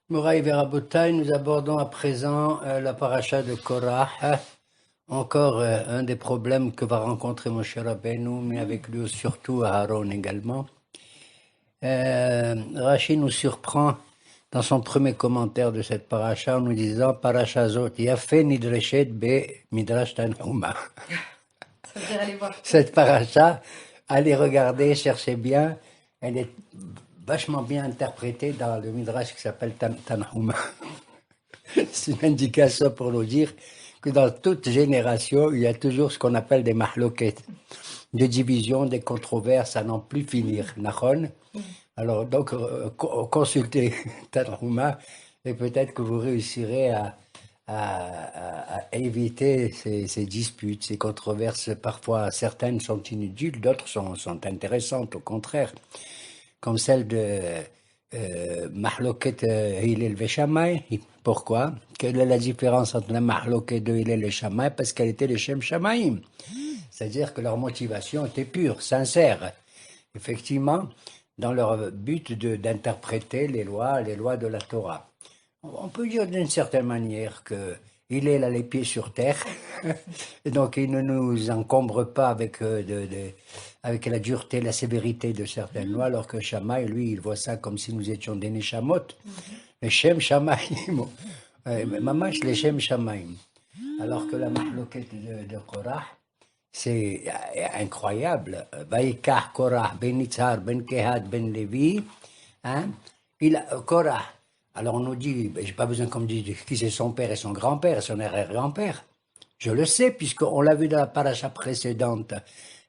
Moraï Verabotai, nous abordons à présent la paracha de Korah. Encore un des problèmes que va rencontrer Moshe Rabbeinu, mais avec lui surtout Aaron également. Rashi nous surprend dans son premier commentaire de cette paracha en nous disant Paracha Zot Yafé Nidreshet Be Midrash Tanhuma. Ça veut dire aller voir. Cette paracha, allez regarder, cherchez bien, elle est vachement bien interprétée dans le Midrash qui s'appelle Tanhuma. C'est une indication pour nous dire que dans toute génération, il y a toujours ce qu'on appelle des mahloket, des divisions, des controverses à n'en plus finir. Nahon. Alors, donc, consultez Tanhuma et peut-être que vous réussirez à éviter ces disputes, ces controverses. Parfois, certaines sont inutiles, d'autres sont intéressantes, au contraire, comme celle de Mahloket Hillel Veshamay. Pourquoi? Quelle est la différence entre la Mahloket de Hillel et Shammai? Parce qu'elle était les Shem Shamayim. C'est-à-dire que leur motivation était pure, sincère. Effectivement, dans leur but d'interpréter les lois de la Torah. On peut dire d'une certaine manière que Hillel a les pieds sur terre, et donc il ne nous encombre pas avec, avec la dureté, la sévérité de certaines lois, alors que Shammai, lui, il voit ça comme si nous étions des Neshamot, les Shem Shamayim, Mamash les Shem Shamayim. Alors que la mahloket de Korah, c'est incroyable. Vaikah Korah, ben Nitzar, ben Kehat, ben Lévi, hein? Korah. Alors on nous dit, j'ai pas besoin qu'on me dise qui c'est son père et son grand-père et son arrière-grand-père. Je le sais, puisqu'on l'a vu dans la paracha précédente.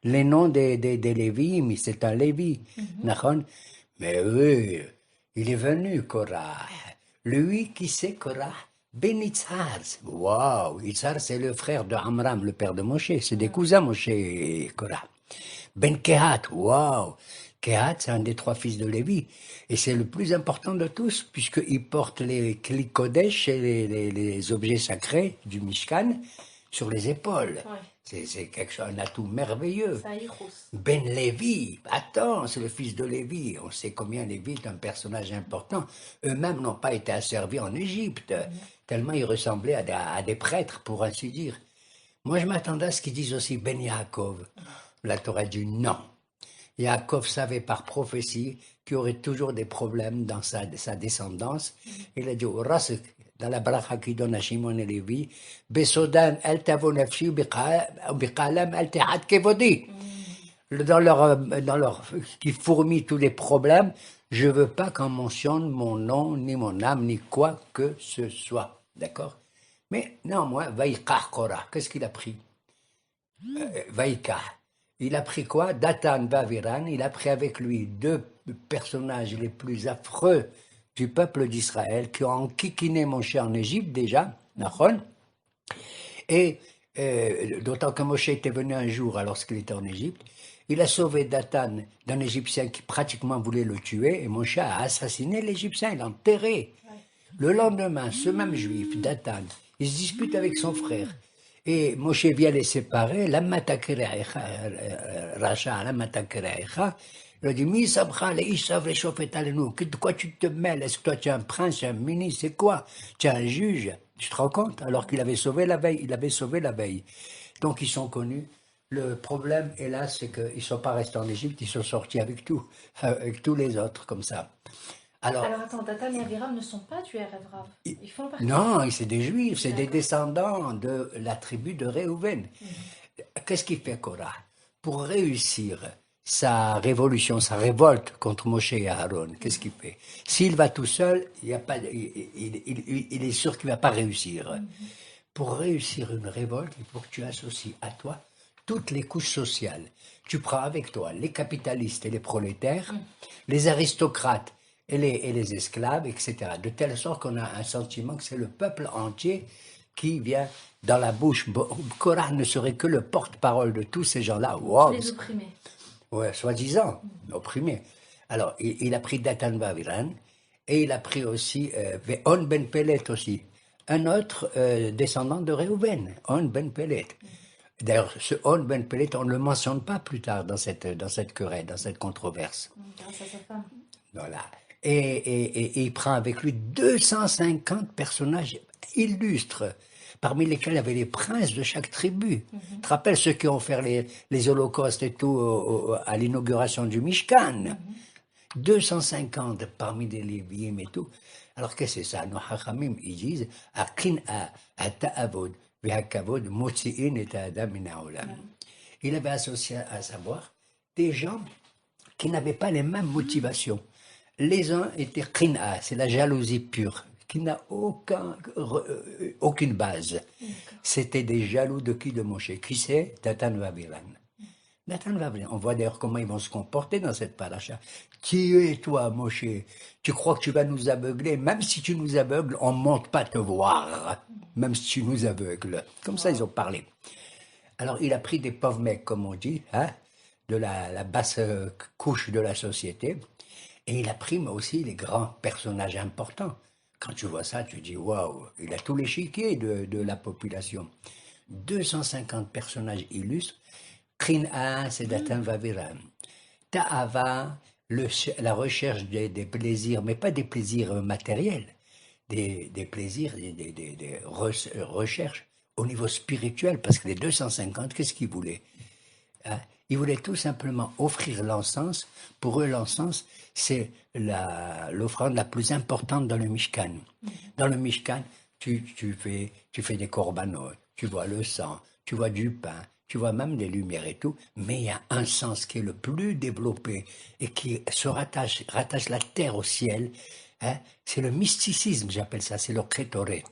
Les noms des Lévi, mais c'est un Lévi. Mais oui, il est venu, Korah. Lui, qui c'est Korah? Ben Itzhar. Waouh, Itzhar, c'est le frère de Amram, le père de Moshe. C'est des cousins, Moshe et Korah. Ben Kehat, waouh. Kehat, c'est un des trois fils de Lévi. Et c'est le plus important de tous, puisqu'il porte les Kli Kodesh et les objets sacrés du Mishkan sur les épaules. Ouais. C'est quelque chose, un atout merveilleux. Ça y rousse. Ben Lévi, attends, c'est le fils de Lévi. On sait combien Lévi est un personnage important. Eux-mêmes n'ont pas été asservis en Égypte, tellement ils ressemblaient à des prêtres, pour ainsi dire. Moi, je m'attendais à ce qu'ils disent aussi Ben Yaakov. La Torah dit non. Yaakov savait par prophétie qu'il y aurait toujours des problèmes dans sa descendance. Il a dit au Rasek, dans la bracha qu'il donne à Shimon et Lévi, Besodan el tavo nafshi biqalam el tehat kevodi. Dans leur, qui fourmille tous les problèmes, je veux pas qu'on mentionne mon nom, ni mon âme, ni quoi que ce soit. D'accord? Mais néanmoins, Vaïkar Korah, qu'est-ce qu'il a pris? Vaïkar. Il a pris quoi? Datan Vaviran, il a pris avec lui deux personnages les plus affreux du peuple d'Israël qui ont enquiquiné Moshe en Égypte déjà, Nachon. Et d'autant que Moshe était venu un jour lorsqu'il était en Égypte, il a sauvé Datan d'un Égyptien qui pratiquement voulait le tuer, et Moshe a assassiné l'Égyptien, il l'a enterré. Le lendemain, ce même juif, Datan, il se dispute avec son frère. Et Moshe vient les séparer, Racha, il a dit, Mi sabcha le ishav le shofet alenu. De quoi tu te mêles? Est-ce que toi tu es un prince, un ministre, c'est quoi? Tu es un juge? Tu te rends compte? Alors qu'il avait sauvé la veille, il avait sauvé la veille. Donc ils sont connus. Le problème, hélas, c'est qu'ils ne sont pas restés en Égypte, ils sont sortis avec tout, avec tous les autres, comme ça. Alors attends, Datan et Aviram ne sont pas du Erev Rav. Ils font partie. Non, c'est des juifs, c'est des descendants de la tribu de Réhouven. Qu'est-ce qu'il fait Korah? Pour réussir sa révolution, sa révolte contre Moshe et Aaron, qu'est-ce qu'il fait? S'il va tout seul, il est sûr qu'il ne va pas réussir. Pour réussir une révolte, il faut que tu associes à toi toutes les couches sociales. Tu prends avec toi les capitalistes et les prolétaires, les aristocrates et les esclaves, etc. De telle sorte qu'on a un sentiment que c'est le peuple entier qui vient dans la bouche. Korah ne serait que le porte-parole de tous ces gens-là. Wow. Les opprimés. Ouais, soi-disant, opprimés. Alors, il a pris Datan Vaviran et il a pris aussi On Ben Pelet aussi, un autre descendant de Réhouven, On Ben Pelet. D'ailleurs, ce On Ben Pelet, on ne le mentionne pas plus tard dans cette querelle, dans cette controverse. Grâce à sa femme. Voilà. Et il prend avec lui 250 personnages illustres, parmi lesquels il y avait les princes de chaque tribu. Tu te rappelles ceux qui ont fait les holocaustes et tout à l'inauguration du Mishkan? 250 parmi des Lévi'im et tout. Alors qu'est-ce que c'est ça? Nos Hachamim, ils disent Aqin'a ta'avod ve'akavod motzi'in et adam min ha'olam. Il avait associé à savoir des gens qui n'avaient pas les mêmes motivations. Les uns étaient qin'a, c'est la jalousie pure, qui n'a aucune base. C'était des jaloux de qui? De Moshe. Qui c'est? Datan Vaviran. Datan Vaviran. On voit d'ailleurs comment ils vont se comporter dans cette paracha. Qui es toi, Moshe? Tu crois que tu vas nous aveugler? Même si tu nous aveugles, on ne monte pas te voir. Même si tu nous aveugles. Comme ça, ils ont parlé. Alors, il a pris des pauvres mecs, comme on dit, hein, de la basse couche de la société. Et il a pris mais aussi les grands personnages importants. Quand tu vois ça, tu dis waouh, il a tout l'échiquier de la population. 250 personnages illustres. Qin'a, c'est Datan Vaviran. Ta'ava, la recherche des plaisirs, mais pas des plaisirs matériels, des plaisirs, des recherches au niveau spirituel, parce que les 250, qu'est-ce qu'ils voulaient? Hein? Ils voulaient tout simplement offrir l'encens. Pour eux, l'encens, c'est l'offrande la plus importante dans le Mishkan. Dans le Mishkan, tu fais des korbanot, tu vois le sang, tu vois du pain, tu vois même des lumières et tout, mais il y a un sens qui est le plus développé et qui se rattache la terre au ciel. Hein? C'est le mysticisme, j'appelle ça, c'est le kétoret.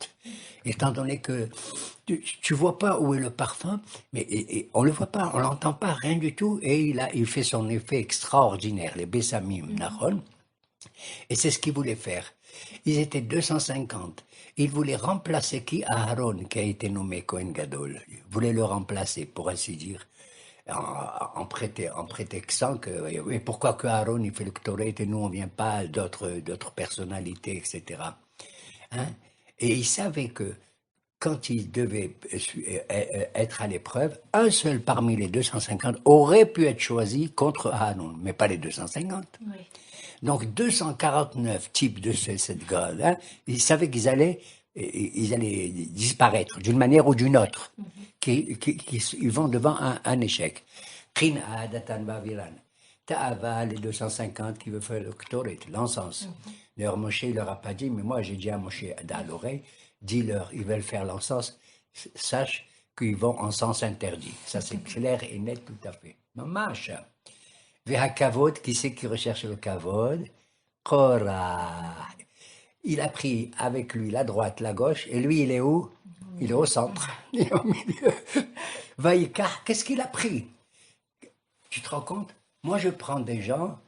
Étant donné que tu vois pas où est le parfum, mais et on le voit pas, on l'entend pas, rien du tout, et il fait son effet extraordinaire, les Bessamim, Nahon, et c'est ce qu'ils voulaient faire. Ils étaient 250. Ils voulaient remplacer qui? Aaron, qui a été nommé Kohen Gadol. Ils voulaient le remplacer, pour ainsi dire, en prétextant que, oui, pourquoi que Aaron il fait le Ktoret et nous on vient pas d'autres personnalités, etc. Hein? Et ils savaient que quand ils devaient être à l'épreuve, un seul parmi les 250 aurait pu être choisi contre Aaron, mais pas les 250. Oui. Donc 249 types de cette grade, ils savaient qu'ils allaient disparaître d'une manière ou d'une autre, ils vont devant un échec. Qin'a, Datan Vaviran, Ta'ava, les 250 qui veulent faire le Ktoret, l'encens. D'ailleurs, Moshe, il leur a pas dit, mais moi j'ai dit à Moshe à l'oreille, dis-leur, ils veulent faire l'encens, sache qu'ils vont en sens interdit. Ça c'est clair et net tout à fait. Mamash. Veha kavod, qui c'est qui recherche le kavod? Korah. Il a pris avec lui la droite, la gauche, et lui il est où? Il est au centre, il est au milieu. Vaïka, qu'est-ce qu'il a pris? Tu te rends compte? Moi je prends des gens,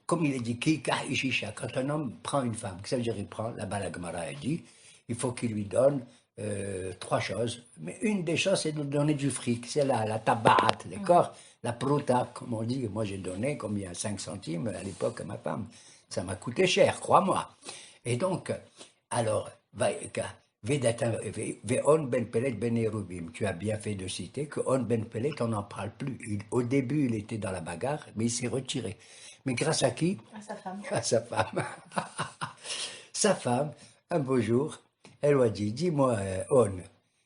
comme il est dit, Kika Ishisha, quand un homme prend une femme, ça veut dire il prend, là-bas la Gemara a dit, il faut qu'il lui donne 3 choses. Mais une des choses, c'est de donner du fric. C'est la tabaat, d'accord? La pruta, comme on dit. Moi, j'ai donné combien? 5 centimes à l'époque à ma femme. Ça m'a coûté cher, crois-moi. Et donc, alors, Ve'on ben Pelet ben Erubim. Tu as bien fait de citer que On ben Pelet, on n'en parle plus. Au début, il était dans la bagarre, mais il s'est retiré. Mais grâce à qui? À sa femme. À sa femme. Sa femme, un beau jour, elle lui a dit, dis-moi, On,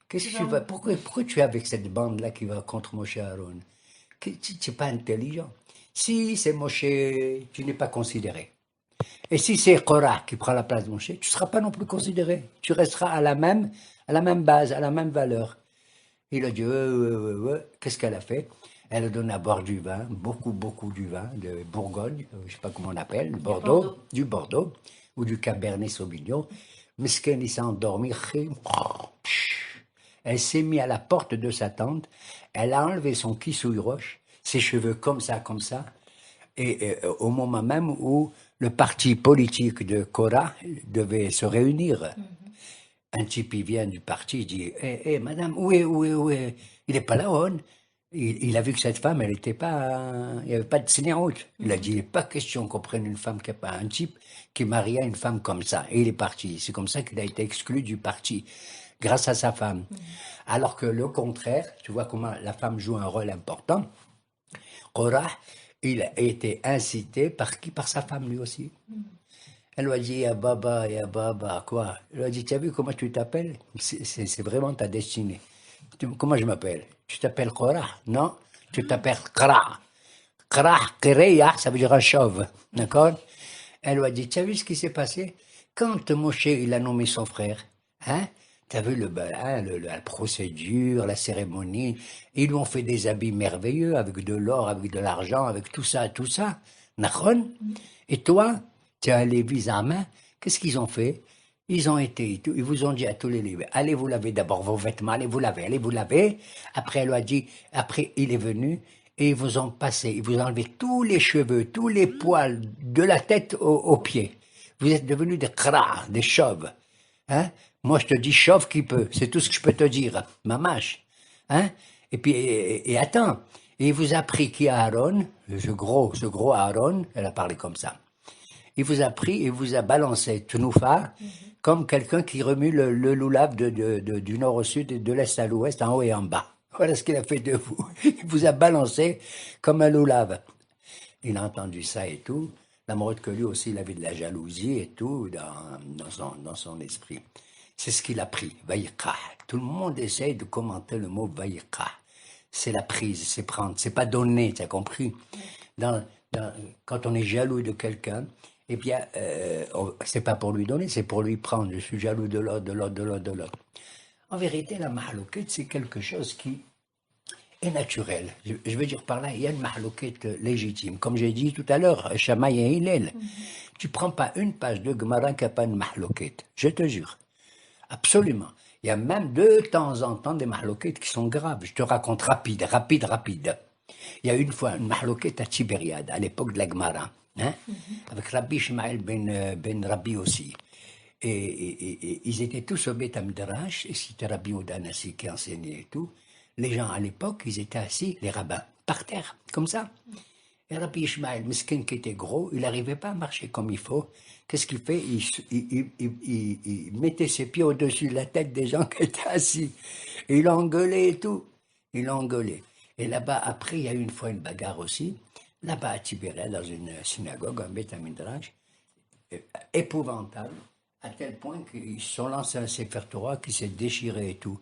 qu'est-ce que tu vas, pourquoi tu es avec cette bande-là qui va contre Moshe Aaron? Tu n'es pas intelligent. Si c'est Moshe, tu n'es pas considéré. Et si c'est Korah qui prend la place de Moshe, tu ne seras pas non plus considéré. Tu resteras à la même base, à la même valeur. Il a dit, qu'est-ce qu'elle a fait? Elle a donné à boire du vin, beaucoup du vin, de Bourgogne, je ne sais pas comment on appelle, du Bordeaux, ou du Cabernet Sauvignon. Mesken, il s'est endormi. Elle s'est mise à la porte de sa tente, elle a enlevé son kissouille roche, ses cheveux comme ça, et au moment même où le parti politique de Korah devait se réunir. Un type, il vient du parti, il dit, madame, où est? Il n'est pas là, on. Il a vu que cette femme, elle n'était pas, il n'y avait pas de signe-route. Il a dit, il n'est pas question qu'on prenne une femme qui n'est pas un type qui marie à une femme comme ça. Et il est parti. C'est comme ça qu'il a été exclu du parti, grâce à sa femme. Alors que le contraire, tu vois comment la femme joue un rôle important. Korah, il a été incité par qui? Par sa femme lui aussi. Elle lui a dit, ya baba, quoi? Elle lui a dit, tu as vu comment tu t'appelles? C'est vraiment ta destinée. Comment je m'appelle? Tu t'appelles Korah? Non, tu t'appelles Kra. Kra, Kireya, ça veut dire un chauve. D'accord? Elle lui a dit, tu as vu ce qui s'est passé? Quand Moshe, il a nommé son frère, hein? Tu as vu la procédure, la cérémonie. Ils lui ont fait des habits merveilleux, avec de l'or, avec de l'argent, avec tout ça, tout ça. Nahon? Et toi, tu es un Lévi en main, qu'est-ce qu'ils ont fait? Ils ont été, ils vous ont dit à tous les Lévis, allez vous laver d'abord vos vêtements, allez vous laver. Après, elle a dit, après, il est venu, et ils vous ont passé, ils vous ont enlevé tous les cheveux, tous les poils, de la tête aux pieds. Vous êtes devenus des cras, des chauves. Hein? Moi, je te dis chauve qui peut, c'est tout ce que je peux te dire, mamache. Hein? Et puis, et attends, et il vous a pris qui a Aaron, ce gros Aaron, elle a parlé comme ça. Il vous a pris et vous a balancé Tnoufa comme quelqu'un qui remue le loulav du nord au sud et de l'est à l'ouest, en haut et en bas. Voilà ce qu'il a fait de vous. Il vous a balancé comme un loulav. Il a entendu ça et tout. L'amoureux que lui aussi, il avait de la jalousie et tout dans son esprit. C'est ce qu'il a pris, Vaïqa. Tout le monde essaye de commenter le mot Vaïqa. C'est la prise, c'est prendre, c'est pas donner, tu as compris? Quand on est jaloux de quelqu'un, eh bien, c'est pas pour lui donner, c'est pour lui prendre. Je suis jaloux de l'autre, de l'autre, de l'autre, de l'autre. En vérité, la mahlouket, c'est quelque chose qui est naturel. Je veux dire par là, il y a une mahlouket légitime. Comme j'ai dit tout à l'heure, Shamaï et Hillel. Tu prends pas une page de Gemara qui n'a pas une mahlouket. Je te jure. Absolument. Il y a même de temps en temps des mahlouket qui sont graves. Je te raconte rapide. Il y a une fois une mahlouket à Tibériade, à l'époque de la Gemara. Hein, avec Rabbi Ishmael ben Rabbi aussi. Et ils étaient tous au Beth Midrash, et c'était Rabbi Odanassi qui enseignait et tout. Les gens à l'époque, ils étaient assis, les rabbins, par terre, comme ça. Et Rabbi Ishmael, Miskin qui était gros, il n'arrivait pas à marcher comme il faut. Qu'est-ce qu'il fait? Il mettait ses pieds au-dessus de la tête des gens qui étaient assis. Et il engueulait et tout. Il engueulait. Et là-bas, après, il y a eu une fois une bagarre aussi. Là-bas à Tibériade, dans une synagogue, un Beth Midrash, épouvantable, à tel point qu'ils se sont lancés un Sefer Torah qui s'est déchiré et tout.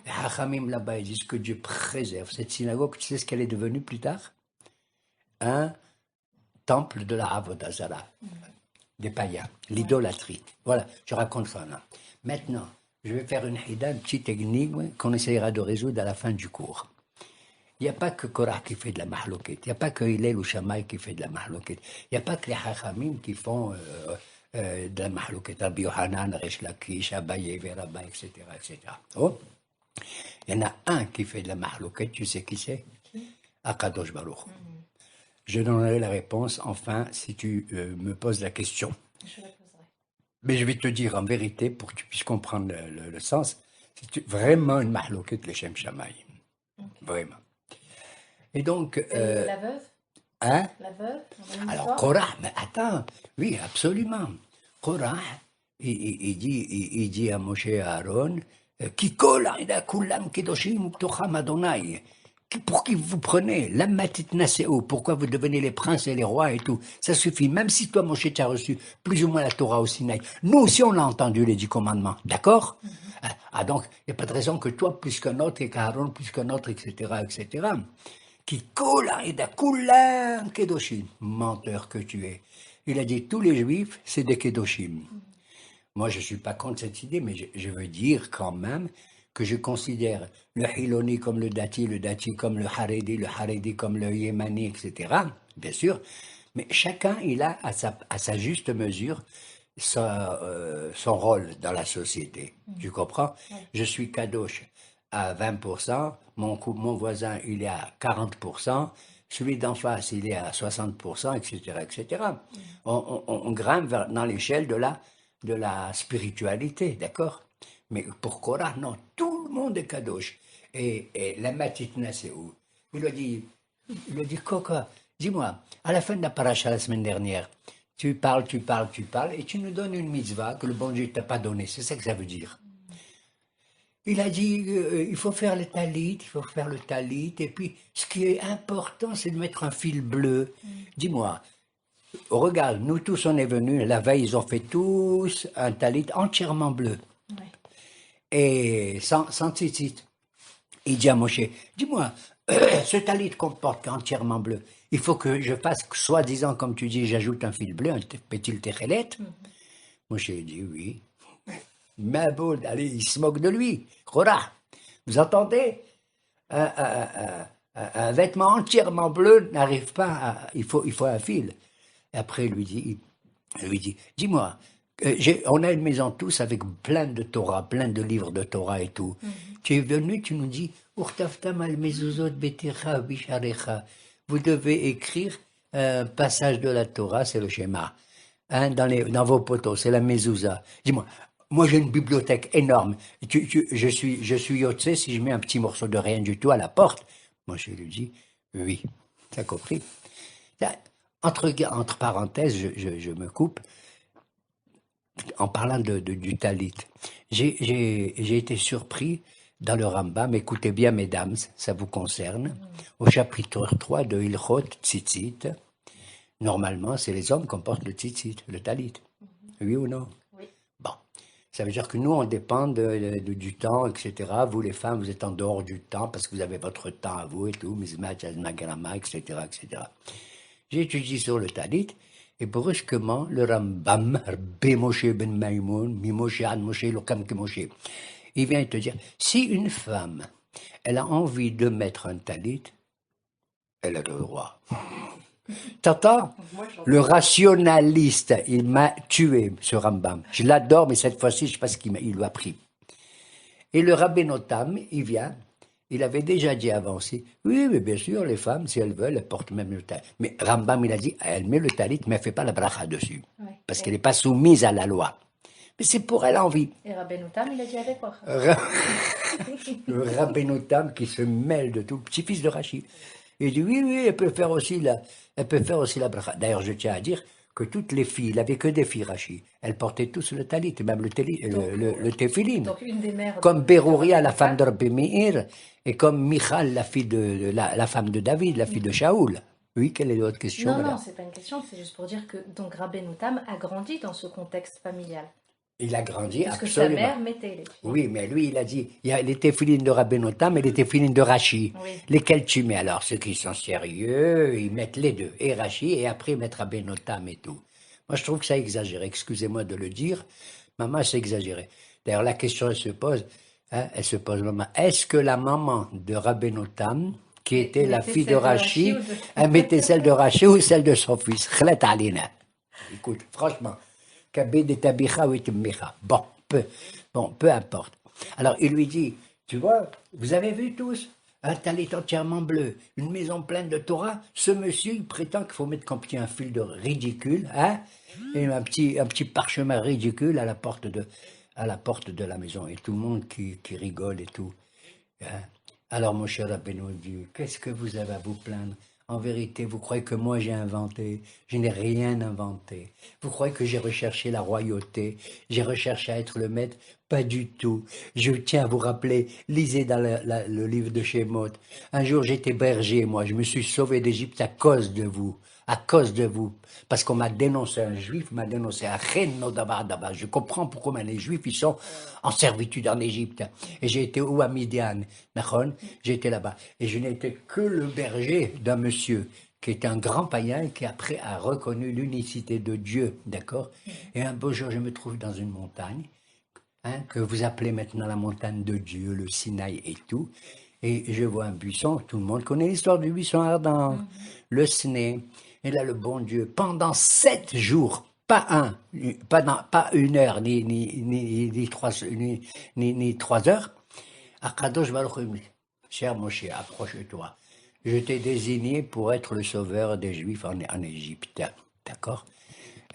Les Hachamim là-bas, ils disent que Dieu préserve cette synagogue. Tu sais ce qu'elle est devenue plus tard? Un temple de la Avodah Zarah, des païens, l'idolâtrie. Voilà, je raconte ça là. Maintenant, je vais faire une petite énigme qu'on essayera de résoudre à la fin du cours. Il n'y a pas que Korah qui fait de la mahlouket. Il n'y a pas que Hillel ou Shammai qui fait de la mahlouket. Il n'y a pas que les Hachamim qui font de la mahlouket. Rabbi Yohanan, Resh Lakish, Abaye, Veraba, etc., etc. Oh. Il y en a un qui fait de la mahlouket. Tu sais qui c'est? Akadosh Baruch. Je donnerai la réponse, enfin, si tu me poses la question. Je la poserai. Mais je vais te dire en vérité, pour que tu puisses comprendre le sens, c'est vraiment une mahlouket, le Shem Shammai. Okay. Vraiment. Et donc. La veuve? Hein? La veuve? Alors, Korah, mais attends, oui, absolument. Korah, il dit à Moshe et à Aaron, Kikol, Kulam, Kedoshim, Tocham Adonai. Pour qui vous prenez? L'amatit Naseo, pourquoi vous devenez les princes et les rois et tout? Ça suffit, même si toi, Moshe, tu as reçu plus ou moins la Torah au Sinaï. Nous aussi, on l'a entendu, les 10 commandements, d'accord? Ah, donc, il n'y a pas de raison que toi, plus qu'un autre, et qu'Aaron, plus qu'un autre, etc., etc. Qui cola et d'akoulam kedoshim, menteur que tu es. Il a dit tous les juifs, c'est des kedoshim. Moi, je ne suis pas contre cette idée, mais je veux dire quand même que je considère le Hiloni comme le Dati comme le Haredi comme le Yémani, etc. Bien sûr, mais chacun, il a à sa juste mesure son rôle dans la société. Tu comprends? Je suis kadosh à 20%, mon voisin, il est à 40%, celui d'en face, il est à 60%, etc., etc. On grimpe dans l'échelle de la spiritualité, d'accord? Mais pour Korah, non, tout le monde est kadosh. Et la matitna, c'est où? Il lui a dit, Coca, dis-moi, à la fin de la paracha la semaine dernière, tu parles, et tu nous donnes une mitzvah que le bon Dieu ne t'a pas donnée. C'est ça que ça veut dire. Il a dit, il faut faire le talit, il faut faire le talit, et puis ce qui est important, c'est de mettre un fil bleu. Dis-moi, regarde, nous tous, on est venus, la veille, ils ont fait tous un talit entièrement bleu, Ouais. et sans tzitzit. Il dit à Moshe, dis-moi, ce talit comporte entièrement bleu. Il faut que je fasse, soi-disant, comme tu dis, j'ajoute un fil bleu, un petit techelet. Moshe dit oui. Mais bon, allez, il se moque de lui. Rora, vous entendez? Un vêtement entièrement bleu n'arrive pas à... Il faut un fil. Et après, il lui dit, dis-moi, on a une maison tous avec plein de Torah, plein de livres de Torah et tout. Tu es venu, tu nous dis, Urtaftam al mezuzot betecha bisharecha. Vous devez écrire un passage de la Torah, c'est le schéma, hein, dans vos poteaux, c'est la mezouza. Dis-moi, moi j'ai une bibliothèque énorme. Je suis yotze si je mets un petit morceau de rien du tout à la porte. Moi je lui dis, oui, t'as compris? Entre parenthèses, je me coupe, en parlant du talit. J'ai été surpris dans le Rambam, écoutez bien mesdames, ça vous concerne, au chapitre 3 de Ilchot Tzitzit, normalement c'est les hommes qui portent le tzitzit, le talit. Oui ou non? Oui. Bon, ça veut dire que nous on dépend du temps, etc. Vous les femmes, vous êtes en dehors du temps parce que vous avez votre temps à vous et tout, Mizmat, Magrama, etc., etc. J'ai étudié sur le talit, et brusquement, le Rambam, Rabbi Moshe ben Maïmoun, Mi Moshe an Moshe, Lokam ke Moshe, il vient te dire, si une femme, elle a envie de mettre un talit, elle a le droit. T'entends? Le rationaliste, il m'a tué, ce Rambam. Je l'adore, mais cette fois-ci, je ne sais pas ce qu'il lui a pris. Et le Rabbi Notam, il vient, il avait déjà dit avant aussi, oui, mais bien sûr, les femmes, si elles veulent, elles portent même le talit. Mais Rambam, il a dit, elle met le talit, mais elle ne fait pas la bracha dessus. Ouais. Parce qu'elle n'est pas soumise à la loi. Mais c'est pour elle envie. Et Rabbeinu Tam, il a dit avec quoi? Le Rabbeinu Tam qui se mêle de tout, petit-fils de Rachid. Il dit, oui, oui, elle peut faire aussi la bracha. D'ailleurs, je tiens à dire que toutes les filles, il n'avait que des filles Rachid. Elles portaient tous le talit, même le téphilin. Donc une des mères. Comme Berouria, la femme de Rabbi Meir, et comme Michal, la fille la femme de David, la fille de Shaoul. Oui, quelle est l'autre question? Non, madame? non, c'est pas une question, c'est juste pour dire que donc Rabbeinu Tam a grandi dans ce contexte familial. Il a grandi, Parce que absolument. sa mère mettait les filles. Oui, mais lui, il a dit, il y a les téphilines de Rabbeinu Tam et les téphilines de Rachi. Oui. Lesquels tu mets? Alors, ceux qui sont sérieux, ils mettent les deux, et Rachi, et après ils mettent Rabbeinu Tam et tout. Moi, je trouve que ça exagéré. Excusez-moi de le dire, maman, c'est exagéré. D'ailleurs, la question, elle se pose, maman, est-ce que la maman de Rabbeinu Tam, qui était la fille de Rachi, elle mettait celle de Rachi ou celle de son fils? Khlet alina. Écoute, franchement, peu importe. Alors, il lui dit, tu vois, vous avez vu tous un talit entièrement bleu, une maison pleine de Torah. Ce monsieur, il prétend qu'il faut mettre comme petit un fil de ridicule, hein, et un petit parchemin ridicule à la porte de la maison. Et tout le monde qui rigole et tout. Hein. Alors, mon cher Rabbeinu dit, qu'est-ce que vous avez à vous plaindre? En vérité, vous croyez que moi j'ai inventé? Je n'ai rien inventé. Vous croyez que j'ai recherché la royauté? J'ai recherché à être le maître? Pas du tout. Je tiens à vous rappeler, lisez dans le livre de Shemot. Un jour j'étais berger, moi, je me suis sauvé d'Égypte à cause de vous. À cause de vous. Parce qu'on m'a dénoncé, un juif m'a dénoncé à Dabar. Je comprends pourquoi les juifs ils sont en servitude en Égypte. Et j'ai été où à Midian, j'ai été là-bas. Et je n'étais que le berger d'un monsieur qui est un grand païen et qui après a reconnu l'unicité de Dieu, d'accord? Et un beau jour, je me trouve dans une montagne, hein, que vous appelez maintenant la montagne de Dieu, le Sinaï et tout. Et je vois un buisson, tout le monde connaît l'histoire du buisson ardent, le Sné. Et là, le bon Dieu, pendant 7 jours, pas une heure, ni 3 heures, Akadosh Baruch Hu, cher Moshe, approche-toi. Je t'ai désigné pour être le sauveur des Juifs en Égypte. D'accord?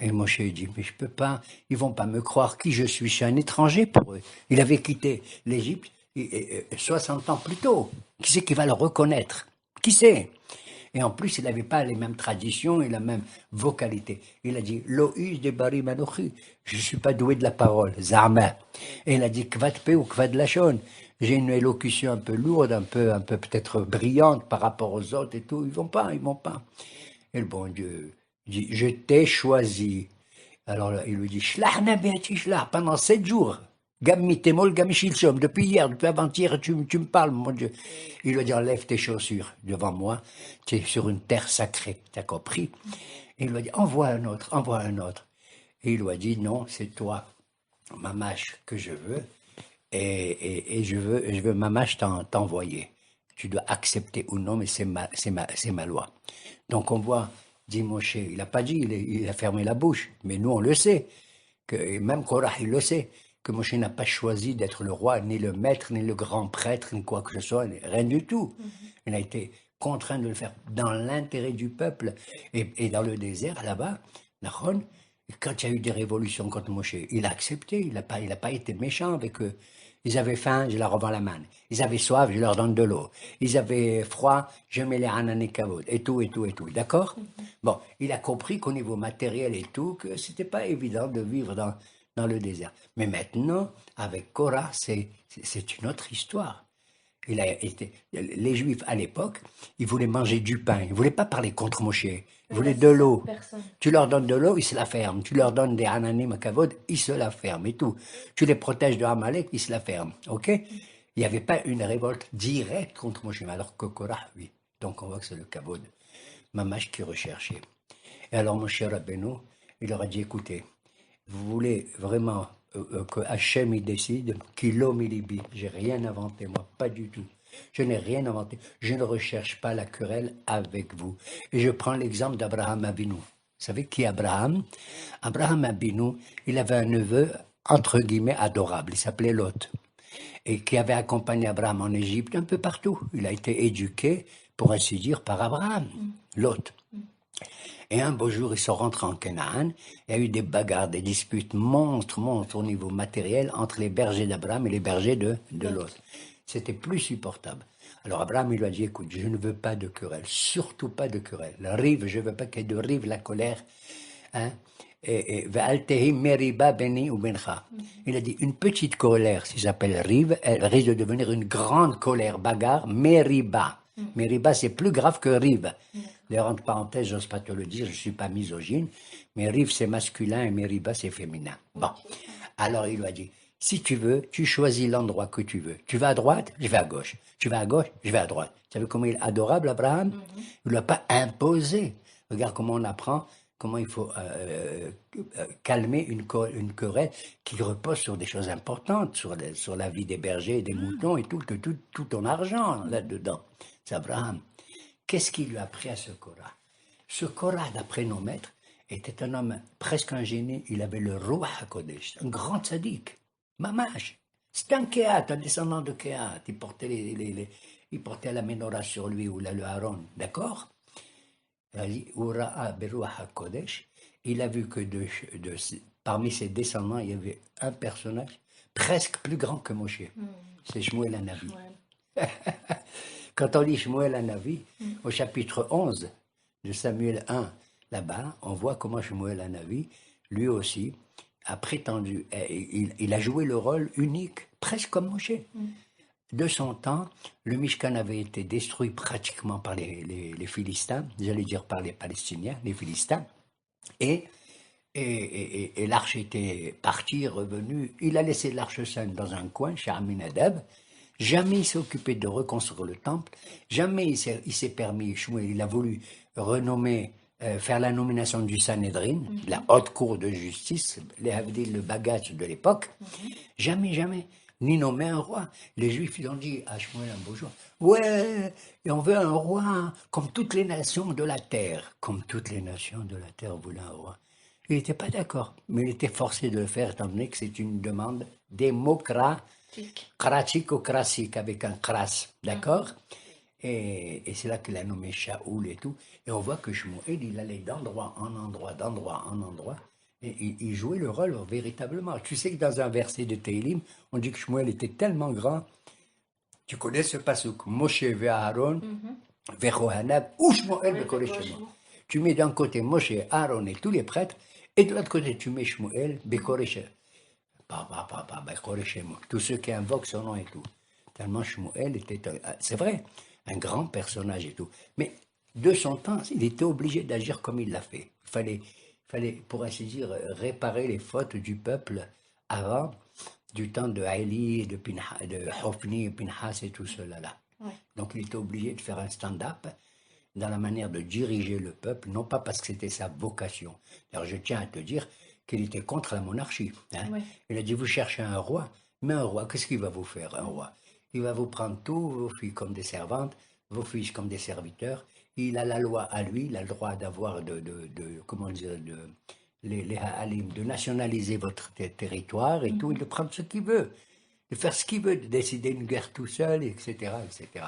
Et Moshe dit, mais je peux pas, ils vont pas me croire qui je suis un étranger pour eux. Il avait quitté l'Égypte 60 ans plus tôt. Qui c'est qui va le reconnaître? Qui c'est? Et en plus, il n'avait pas les mêmes traditions et la même vocalité. Il a dit, Loïs de Bari Manochi, je ne suis pas doué de la parole, Zama. Et il a dit, Kvad Pe ou Kvad Lachon. J'ai une élocution un peu lourde, un peu peut-être brillante par rapport aux autres et tout. Ils vont pas, ils vont pas. Et le bon Dieu dit, je t'ai choisi. Alors là, il lui dit, Shlachna beati shlach, pendant 7 jours. Gammi temol, gammi shilshom, depuis hier, depuis avant-hier, tu me parles, mon Dieu. Il lui dit, enlève tes chaussures devant moi, tu es sur une terre sacrée, t'as compris? Et il lui a dit, envoie un autre, envoie un autre. Et il lui a dit, non, c'est toi, Mamache, que je veux, et je veux Mamache t'envoyer. Tu dois accepter ou non, mais c'est ma loi. Donc on voit, dit Moshe, il n'a pas dit, il a fermé la bouche, mais nous on le sait, et même Korah il le sait, que Moshe n'a pas choisi d'être le roi, ni le maître, ni le grand prêtre, ni quoi que ce soit, rien du tout. Il a été contraint de le faire dans l'intérêt du peuple. Et dans le désert, là-bas, Nahon, quand il y a eu des révolutions contre Moshe, il a accepté, il n'a pas été méchant avec eux. Ils avaient faim, je leur revends la manne. Ils avaient soif, je leur donne de l'eau. Ils avaient froid, je mets les hanané kavod. Et tout, et tout, et tout. D'accord? Bon, il a compris qu'au niveau matériel et tout, que c'était pas évident de vivre dans le désert. Mais maintenant, avec Korah, c'est une autre histoire. Les Juifs, à l'époque, ils voulaient manger du pain. Ils ne voulaient pas parler contre Moshe. Ils voulaient de l'eau. Tu leur donnes de l'eau, ils se la ferment. Tu leur donnes des hananim kavod, ils se la ferment et tout. Tu les protèges de Amalek, ils se la ferment. OK? Il n'y avait pas une révolte directe contre Moshe, alors que Korah, oui. Donc on voit que c'est le kavod. Mamash qui recherchait. Et alors Moshe Rabbeinu, il leur a dit, écoutez, vous voulez vraiment que Hachem y décide, kilo milibi, j'ai rien inventé moi, pas du tout. Je n'ai rien inventé. Je ne recherche pas la querelle avec vous. Et je prends l'exemple d'Abraham Avinu. Vous savez qui est Abraham? Abraham Avinu, il avait un neveu, entre guillemets, adorable. Il s'appelait Lot. Et qui avait accompagné Abraham en Égypte un peu partout. Il a été éduqué, pour ainsi dire, par Abraham, Lot. Et un beau jour, ils sont rentrés en Canaan. Il y a eu des bagarres, des disputes monstres au niveau matériel entre les bergers d'Abraham et les bergers de Lot. C'était plus supportable. Alors Abraham, il lui a dit, écoute, je ne veux pas de querelle, surtout pas de querelle. La rive, je ne veux pas qu'il y ait de rive, la colère. Hein? Meriba beni ou bencha. Il a dit, une petite colère, si j'appelle rive, elle risque de devenir une grande colère, bagarre, meriba. Meriba, c'est plus grave que rive. D'ailleurs, entre parenthèses, j'ose pas te le dire, je suis pas misogyne, mais rive, c'est masculin et meriba, c'est féminin. Bon. Alors, il lui a dit, si tu veux, tu choisis l'endroit que tu veux. Tu vas à droite, je vais à gauche. Tu vas à gauche, je vais à droite. Tu savez comment il est adorable, Abraham? Il ne l'a pas imposé. Regarde comment on apprend, comment il faut calmer une querelle qui repose sur des choses importantes, sur la vie des bergers et des moutons et tout ton argent là-dedans. C'est Abraham. Qu'est-ce qu'il lui a appris à ce Korah? Ce Korah, d'après nos maîtres, était un homme presque un génie. Il avait le Ruach HaKodesh, un grand tzaddik. Mamash. C'est un Kéat, un descendant de Kéat. Il portait la menorah sur lui ou le Aaron. D'accord? Il a vu que parmi ses descendants, il y avait un personnage presque plus grand que Moshe. C'est Shmuel Hanavi. Ouais. Quand on lit Shmuel Hanavi, au chapitre 11 de Samuel 1, là-bas, on voit comment Shmuel Hanavi, lui aussi, a prétendu, il a joué le rôle unique, presque comme Moshe. De son temps, le Mishkan avait été détruit pratiquement par les Philistins, j'allais dire par les Palestiniens, les Philistins, et l'arche était partie, revenue. Il a laissé l'arche sainte dans un coin, chez Aminadab. Jamais il s'est occupé de reconstruire le temple. Jamais il s'est permis, Shmuel, il a voulu renommer, faire la nomination du Sanhédrin, la haute cour de justice, les Havdil, le bagage de l'époque. Jamais. Ni nommer un roi. Les Juifs, ils ont dit à Shmuel un beau jour, ouais, et on veut un roi comme toutes les nations de la terre. Comme toutes les nations de la terre voulaient un roi. Il n'était pas d'accord, mais il était forcé de le faire étant donné que c'est une demande démocratique, kratiko-krasik, avec un kras, d'accord? Et c'est là qu'il a nommé Shaoul et tout. Et on voit que Shmuel, il allait d'endroit en endroit. Et il jouait le rôle véritablement. Tu sais que dans un verset de Tehillim, on dit que Shmuel était tellement grand. Tu connais ce pasuk, Moshe ve Aaron, Vechohanav, ou Shmuel Bekore Shemo. Tu mets d'un côté Moshe, Aaron et tous les prêtres, et de l'autre côté tu mets Shmuel Bekore Shemo. Bekore Shemo. Tous ceux qui invoquent son nom et tout. Tellement Shmuel était, c'est vrai, un grand personnage et tout. Mais de son temps, il était obligé d'agir comme il l'a fait. Il fallait, pour ainsi dire, réparer les fautes du peuple avant, du temps de Haïli, de Hofni, Pinhas et tout cela là. Ouais. Donc il était obligé de faire un stand-up dans la manière de diriger le peuple, non pas parce que c'était sa vocation. Alors je tiens à te dire qu'il était contre la monarchie. Hein. Ouais. Il a dit, vous cherchez un roi, mais un roi, qu'est-ce qu'il va vous faire, un roi? Il va vous prendre tous vos filles comme des servantes, vos fils comme des serviteurs. Il a la loi à lui, il a le droit d'avoir comment dire, les ha'alim, de nationaliser votre territoire et tout, et de prendre ce qu'il veut, de faire ce qu'il veut, de décider une guerre tout seul, etc., etc.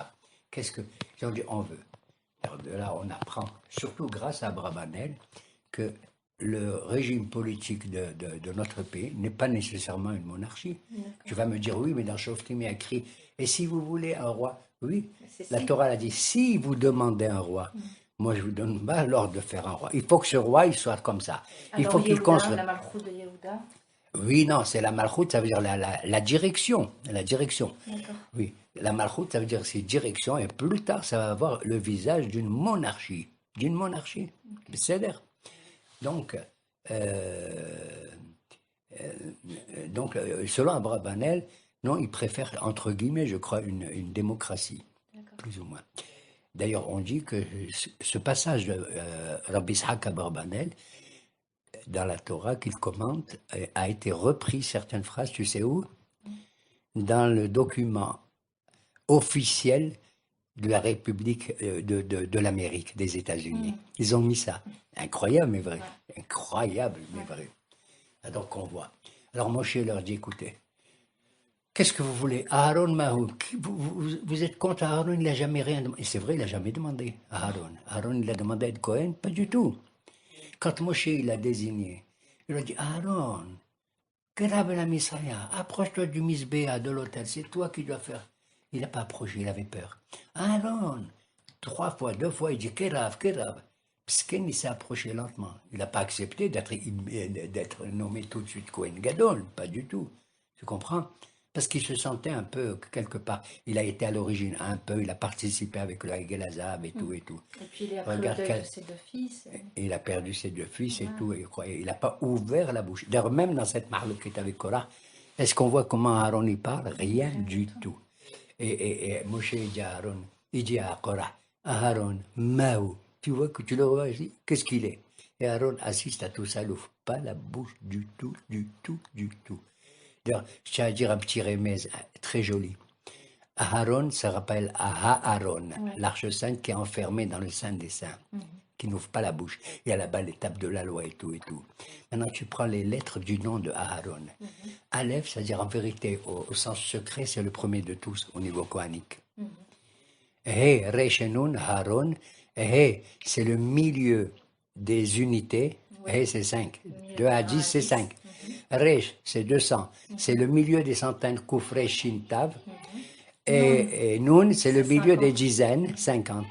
Qu'est-ce que ils ont dit? On veut. Alors de là, on apprend, surtout grâce à Abravanel, que le régime politique de notre pays n'est pas nécessairement une monarchie. Tu vas me dire, oui, mais dans Shoftim, il y a écrit, et si vous voulez un roi? Oui, la Torah a dit, si vous demandez un roi, moi je vous donne pas l'ordre de faire un roi. Il faut que ce roi, il soit comme ça. Alors, il faut qu'il construise. La Malchoute de Yehuda. Oui, non, c'est la Malchoute, ça veut dire la direction. La direction. Oui, la Malchoute, ça veut dire c'est direction, et plus tard, ça va avoir le visage d'une monarchie. D'une monarchie. C'est-à-dire. Donc, selon Abravanel, non, il préfère, entre guillemets, je crois, une démocratie, plus ou moins. D'ailleurs, on dit que ce passage de Rabbi Ishaq Abravanel, dans la Torah qu'il commente, a été repris, certaines phrases, tu sais où? Dans le document officiel de la République de l'Amérique, des États-Unis. Ils ont mis ça. Incroyable, mais vrai. Incroyable, mais vrai. Donc on voit. Alors Moshe leur dit, écoutez, qu'est-ce que vous voulez? Aaron Mahou, vous êtes contre Aaron? Il n'a jamais rien demandé. Et c'est vrai, il n'a jamais demandé à Aaron. Aaron, il a demandé à être Cohen? Pas du tout. Quand Moshe il a désigné, il a dit, Aaron, Kerab la Misraya, approche-toi du Misbéa, de l'hôtel, c'est toi qui dois faire. Il n'a pas approché, il avait peur. Aaron, 3 fois, 2 fois, il dit Kerab. Psken, il s'est approché lentement. Il n'a pas accepté d'être nommé tout de suite Kohen Gadol, pas du tout. Tu comprends? Parce qu'il se sentait un peu, quelque part, il a été à l'origine un peu, il a participé avec le Hegel Azab et tout et tout. Et puis il a pris le deuil de ses 2 fils. Il a perdu ses 2 fils et tout, et il n'a pas ouvert la bouche. D'ailleurs, même dans cette marloquette avec Korah, est-ce qu'on voit comment Aaron y parle? Rien du tout. Et Moshe dit à Aaron, il dit à Korah, Aaron, Maou, tu vois que tu le vois ici, qu'est-ce qu'il est? Et Aaron assiste à tout ça, il n'ouvre pas la bouche du tout. D'ailleurs, je tiens à dire un petit remède très joli. Aaron, ça rappelle Aaron, l'arche sainte qui est enfermée dans le Saint des Saints, qui n'ouvre pas la bouche. Il y a là-bas l'étape de la loi et tout. Maintenant, tu prends les lettres du nom de Aaron. Aleph, c'est-à-dire en vérité, au sens secret, c'est le premier de tous au niveau coranique. He, Resh et Nun, Aaron. He, c'est le milieu des unités. He, c'est 5. 2 à 10, c'est 5. Resh, c'est 200. C'est le milieu des centaines, Koufre, Shin, Tav. Et Nun, c'est le milieu des dizaines, 50.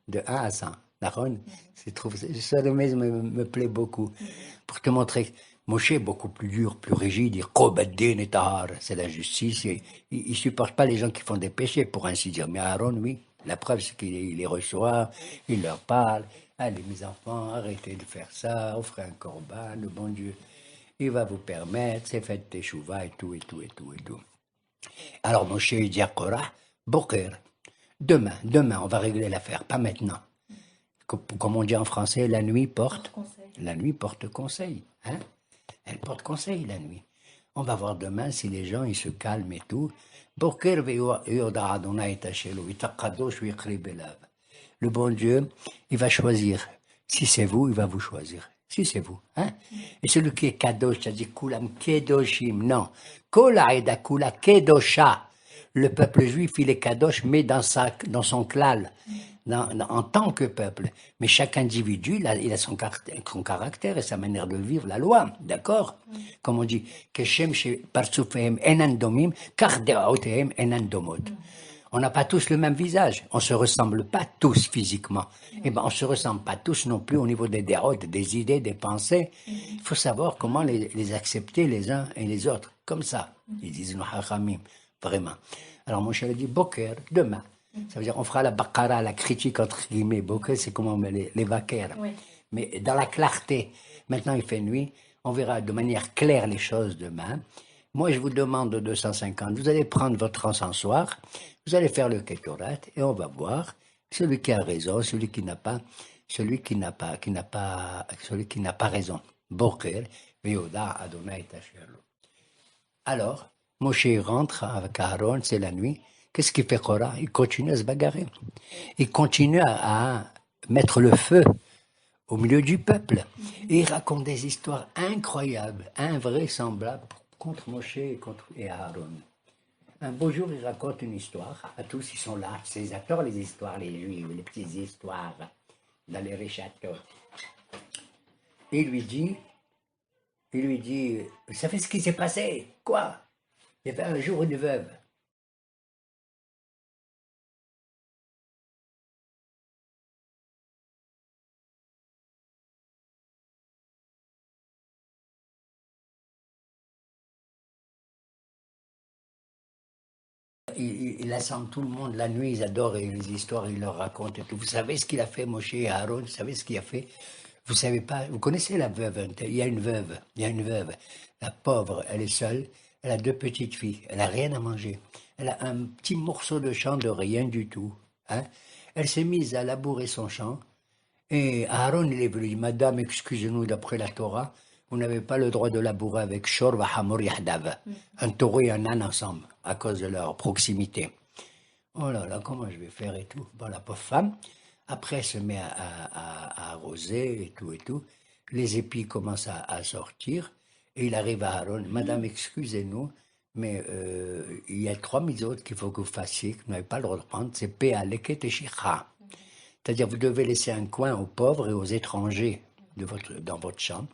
De 1 à 100. D'accord? Ça me plaît beaucoup. Pour te montrer, Moshe est beaucoup plus dur, plus rigide. Il dit et tahar, c'est la justice. Il ne supporte pas les gens qui font des péchés, pour ainsi dire. Mais Aaron, oui. La preuve, c'est qu'il les reçoit, il leur parle. Allez, mes enfants, arrêtez de faire ça, offrez un corban, le bon Dieu, il va vous permettre, c'est fait teshuva et tout. Alors Moshe dit à Korah, Boker, demain, on va régler l'affaire, pas maintenant. Comme on dit en français, la nuit porte conseil. Hein? Elle porte conseil la nuit. On va voir demain si les gens ils se calment et tout. Boker ve'yoda Adonai et Hashelo, itakadosh ve'ykrib elav. Le bon Dieu, il va choisir. Si c'est vous, il va vous choisir. Si c'est vous. Hein? Et celui qui est kadosh, ça dit kulam kedoshim. Non. Kol ha'eda kula kedosha. Le peuple juif, il est kadosh, mais dans son klal, en tant que peuple. Mais chaque individu, il a son caractère et sa manière de vivre la loi. D'accord? Comme on dit, keshem she partsufehem enan domim, kach de'aotehem enan domod. On n'a pas tous le même visage. On ne se ressemble pas tous physiquement. Eh ben, on ne se ressemble pas tous non plus au niveau des déroutes, des idées, des pensées. Il faut savoir comment les accepter les uns et les autres. Comme ça. Ils disent nos hachamim. Vraiment. Alors, mon cher dit, Boker, demain. Ça veut dire, on fera la baqara, la critique entre guillemets. Boker, c'est comment on met les vaquères. Oui. Mais dans la clarté. Maintenant, il fait nuit. On verra de manière claire les choses demain. Moi, je vous demande 250. Vous allez prendre votre encensoir, vous allez faire le Ketorat et on va voir celui qui a raison, celui qui n'a pas, celui qui n'a pas raison. Boker, Veoda, Adonai Tachelo. Alors, Moshe rentre avec Aaron, c'est la nuit. Qu'est-ce qu'il fait Korah? Il continue à se bagarrer. Il continue à mettre le feu au milieu du peuple. Et il raconte des histoires incroyables, invraisemblables contre Moshe et Aaron. Un beau jour, il raconte une histoire. À tous, ils sont là. Ces acteurs, les histoires, les juifs, les petites histoires dans les châteaux. Et il lui dit, vous savez ce qui s'est passé? Quoi? Il y avait un jour une veuve. Il assemble tout le monde la nuit, ils adorent les histoires, il leur raconte et tout. Vous savez ce qu'il a fait, Moshe et Aaron? Vous savez ce qu'il a fait? Vous savez pas, vous connaissez la veuve, il y a une veuve. La pauvre, elle est seule, elle a 2 petites filles, elle a rien à manger. Elle a un petit morceau de champ de rien du tout. Hein? Elle s'est mise à labourer son champ, et Aaron, il est venu, Madame, excusez-nous, d'après la Torah, vous n'avez pas le droit de labourer avec Shor Vahamor Yahdav, un taureau et un âne ensemble, à cause de leur proximité. Oh là là, comment je vais faire et tout? Bon, la pauvre femme, après, elle se met à arroser et tout. Les épis commencent à sortir, et il arrive à Aaron, Madame, excusez-nous, mais il y a 3 mitzvot qu'il faut que vous fassiez, que vous n'avez pas le droit de prendre, c'est Pea, Leket et Shicha. C'est-à-dire, vous devez laisser un coin aux pauvres et aux étrangers dans votre chambre.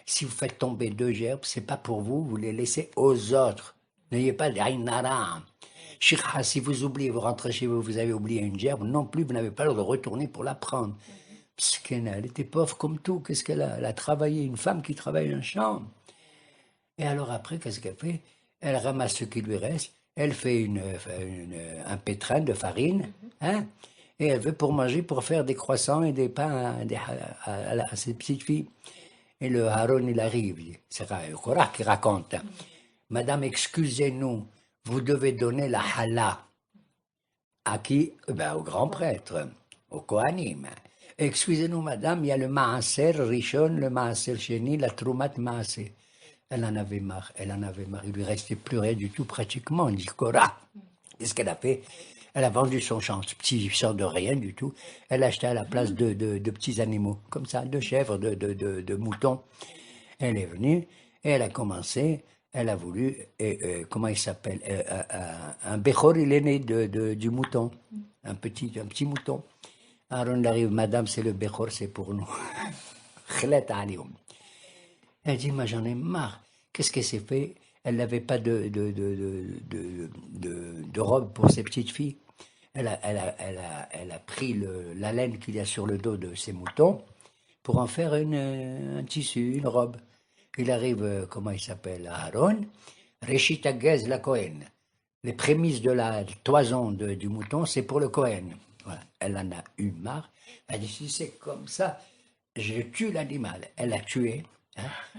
Si vous faites tomber 2 gerbes, c'est pas pour vous, vous les laissez aux autres. N'ayez pas d'aïnara. Shikha, si vous oubliez, vous rentrez chez vous, vous avez oublié une gerbe, non plus, vous n'avez pas le droit de retourner pour la prendre. Parce qu'elle était pauvre comme tout. Qu'est-ce qu'elle a? Elle a travaillé, une femme qui travaille dans un champ. Et alors après, qu'est-ce qu'elle fait? Elle ramasse ce qui lui reste, elle fait un pétrin de farine, hein? Et elle veut pour manger, pour faire des croissants et des pains à ses petites filles. Et le Haron, il arrive, c'est le Korah qui raconte. Madame, excusez-nous, vous devez donner la hallah. À qui? Ben, au grand prêtre, au Kohanim. Excusez-nous, madame, il y a le Maaser Rishon, le Maaser Sheni, la Troumat Maaser. Elle en avait marre. Il lui restait plus rien du tout, pratiquement, dit Korah. Qu'est-ce qu'elle a fait? Elle a vendu son champ, ce petit champ de rien du tout. Elle a acheté à la place de petits animaux, comme ça, de chèvres, de moutons. Elle est venue et elle a commencé, elle a voulu, comment il s'appelle? Un béchor, il est né du mouton, un petit mouton. Aaron arrive, madame, c'est le béchor, c'est pour nous. Elle dit, moi j'en ai marre. Qu'est-ce qu'elle s'est fait? Elle n'avait pas de robe pour ses petites filles. Elle a pris la laine qu'il y a sur le dos de ses moutons pour en faire un tissu, une robe. Il arrive, comment il s'appelle, Aaron, Reshit Agez la Kohen. Les prémices de la toison du mouton, c'est pour le Kohen. Voilà. Elle en a eu marre. Elle a dit, si c'est comme ça, je tue l'animal. Elle l'a tué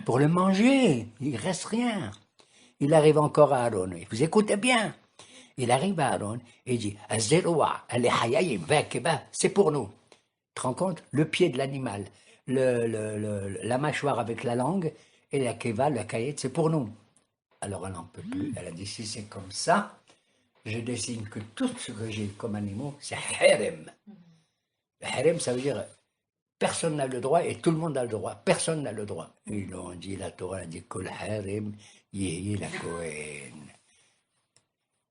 pour le manger. Il ne reste rien. Il arrive encore à Aaron. Vous écoutez bien. Il arrive à Aaron et dit, c'est pour nous. Tu te rends compte? Le pied de l'animal, la mâchoire avec la langue et la keva, la caillette, c'est pour nous. Alors elle n'en peut plus. Elle a dit, si c'est comme ça, je décide que tout ce que j'ai comme animaux, c'est harem. Le harem, ça veut dire personne n'a le droit et tout le monde a le droit. Personne n'a le droit. Ils l'ont dit, la Torah a dit, kol harem, yehi la Kohen.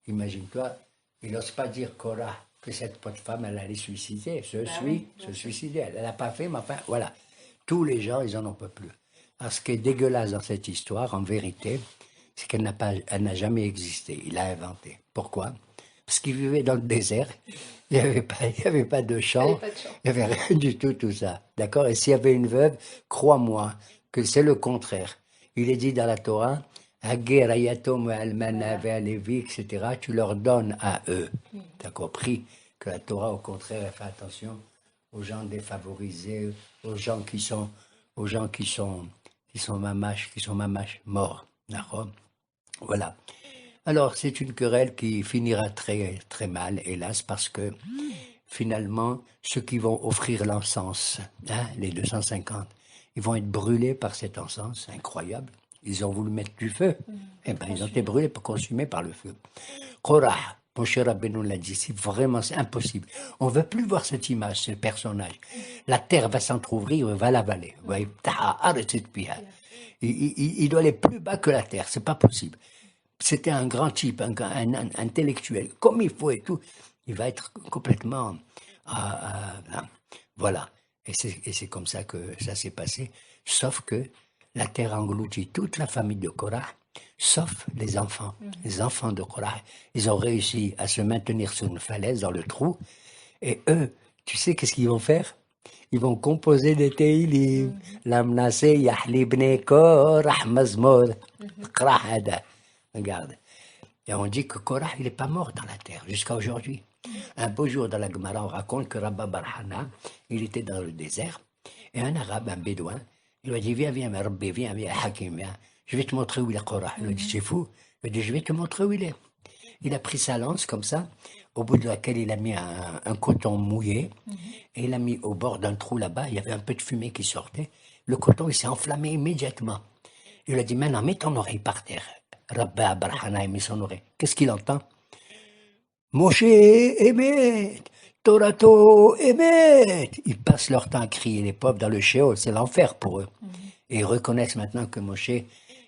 Imagine-toi, il n'ose pas dire Korah, que cette pauvre femme, elle allait suicider, se suicider. Elle n'a pas fait, mais enfin, voilà. Tous les gens, ils n'en ont pas plus. Alors, ce qui est dégueulasse dans cette histoire, en vérité, c'est qu'elle n'a jamais existé. Il l'a inventé. Pourquoi? parce qu'ils vivaient dans le désert. Il y avait pas de Il champ, fallait pas de chance. il n'y avait rien du tout, tout ça. D'accord? Et s'il y avait une veuve, crois-moi que c'est le contraire. Il est dit dans la Torah, Hager ayatom almana ve'alevi, etc., tu leur donnes à eux. Tu as compris que la Torah, au contraire, elle fait attention aux gens défavorisés, aux gens qui sont mamaches morts. D'accord? Voilà. Alors, c'est une querelle qui finira très, très mal, hélas, parce que finalement, ceux qui vont offrir l'encens, hein, les 250, ils vont être brûlés par cet encens, incroyable. Ils ont voulu mettre du feu. Eh ben, ils ont été brûlés, consumés par le feu. Korah, Moshe Rabbeinu l'a dit, c'est vraiment, c'est impossible. On ne veut plus voir cette image, ce personnage. La terre va s'entrouvrir, va l'avaler. Vous voyez, il doit aller plus bas que la terre, c'est pas possible. C'était un grand type, un intellectuel, comme il faut et tout. Il va être complètement... voilà. Et c'est comme ça que ça s'est passé. Sauf que la terre engloutit toute la famille de Korah, sauf les enfants. Les enfants de Korah, ils ont réussi à se maintenir sur une falaise dans le trou. Et eux, tu sais qu'est-ce qu'ils vont faire? Ils vont composer des Teilim. Lamnase yahli bnei Korah mazmor. Qra hada. Regarde. Et on dit que Korah, il n'est pas mort dans la terre jusqu'à aujourd'hui. Un beau jour dans la Gemara, on raconte que Rabba Barhana, il était dans le désert, et un arabe, un bédouin, il lui a dit, viens, Rabbi, viens, Hakim, viens, je vais te montrer où il est Korah. Il lui a dit, c'est fou. Il lui a dit, je vais te montrer où il est. Il a pris sa lance comme ça, au bout de laquelle il a mis un coton mouillé, et il a mis au bord d'un trou là-bas, il y avait un peu de fumée qui sortait. Le coton, il s'est enflammé immédiatement. Il lui a dit, maintenant, mets ton oreille par terre. Rabba Barhana a mis son oreille. Qu'est-ce qu'il entend? Moshe Emet, Torato Emet. Ils passent leur temps à crier, les pauvres, dans le Sheol, c'est l'enfer pour eux. Et ils reconnaissent maintenant que Moshe,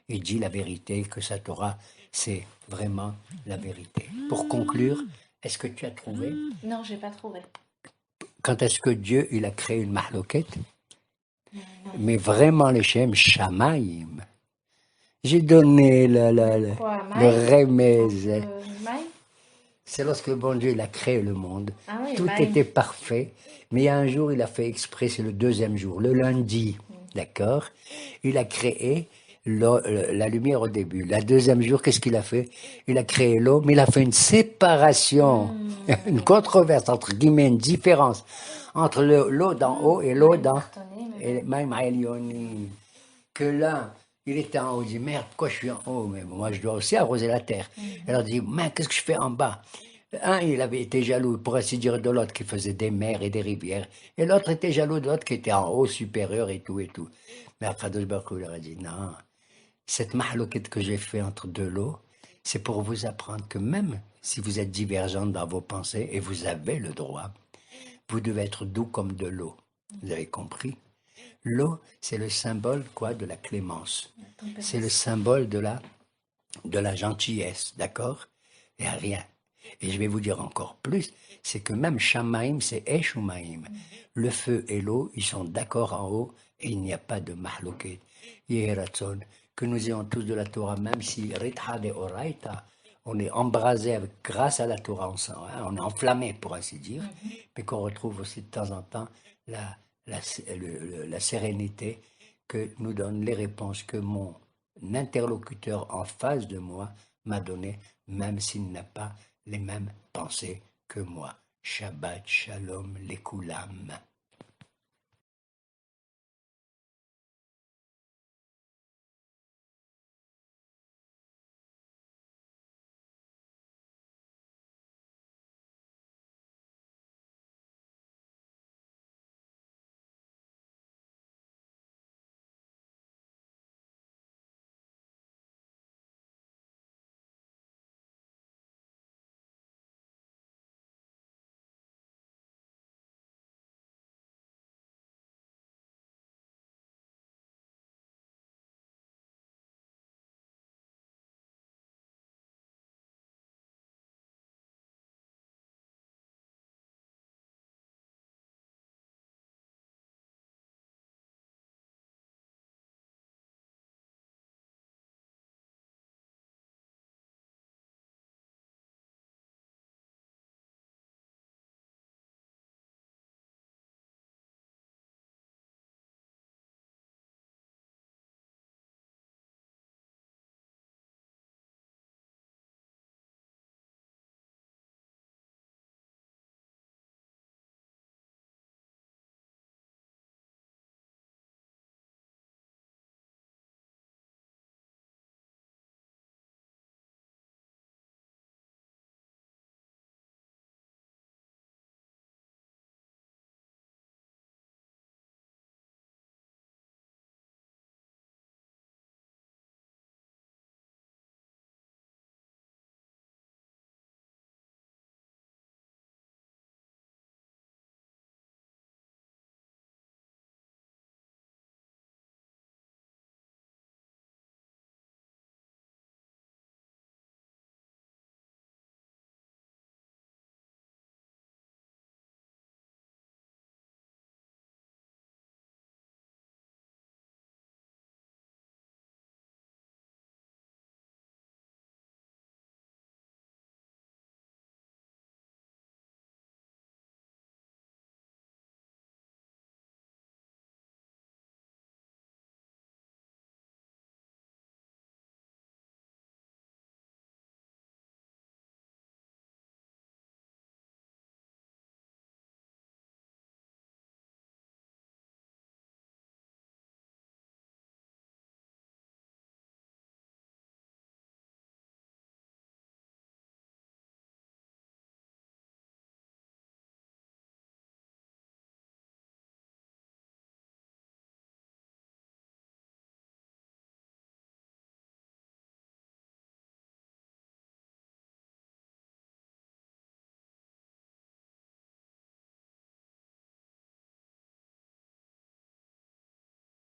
il dit la vérité, que sa Torah, c'est vraiment la vérité. Pour conclure, est-ce que tu as trouvé? Non, j'ai pas trouvé. Quand est-ce que Dieu, il a créé une mahloquette? Mais vraiment, les Shem Shamaïm. J'ai donné le remède. C'est lorsque bon Dieu il a créé le monde. Ah oui, Tout était parfait. Mais il y a un jour, il a fait exprès, c'est le deuxième jour, le lundi. D'accord? Il a créé la lumière au début. Le deuxième jour, qu'est-ce qu'il a fait? Il a créé l'eau, mais il a fait une séparation, une controverse, entre guillemets, une différence entre l'eau d'en haut et l'eau d'en... Et même que l'un, il était en haut, il dit, merde, pourquoi je suis en haut? Mais moi, je dois aussi arroser la terre. Alors, il dit, mais qu'est-ce que je fais en bas? Un, il avait été jaloux, pour ainsi dire, de l'autre qui faisait des mers et des rivières. Et l'autre était jaloux de l'autre qui était en haut, supérieur et tout et tout. Mais Akadosh Baruch Hu leur a dit, non, cette mahloquette que j'ai fait entre deux lots, c'est pour vous apprendre que même si vous êtes divergents dans vos pensées, et vous avez le droit, vous devez être doux comme de l'eau. Vous avez compris? L'eau, c'est le symbole quoi de la clémence. C'est le symbole de la gentillesse, d'accord? Il n'y a rien. Et je vais vous dire encore plus, c'est que même Shamaim, c'est Eshumaim. Le feu et l'eau, ils sont d'accord en haut et il n'y a pas de mahloket. Yeheratzon, que nous ayons tous de la Torah, même si Ritha de Oraita, on est embrasé grâce à la Torah, on est enflammé pour ainsi dire, mais qu'on retrouve aussi de temps en temps la sérénité que nous donnent les réponses que mon interlocuteur en face de moi m'a donné, même s'il n'a pas les mêmes pensées que moi. Shabbat Shalom Lekulam.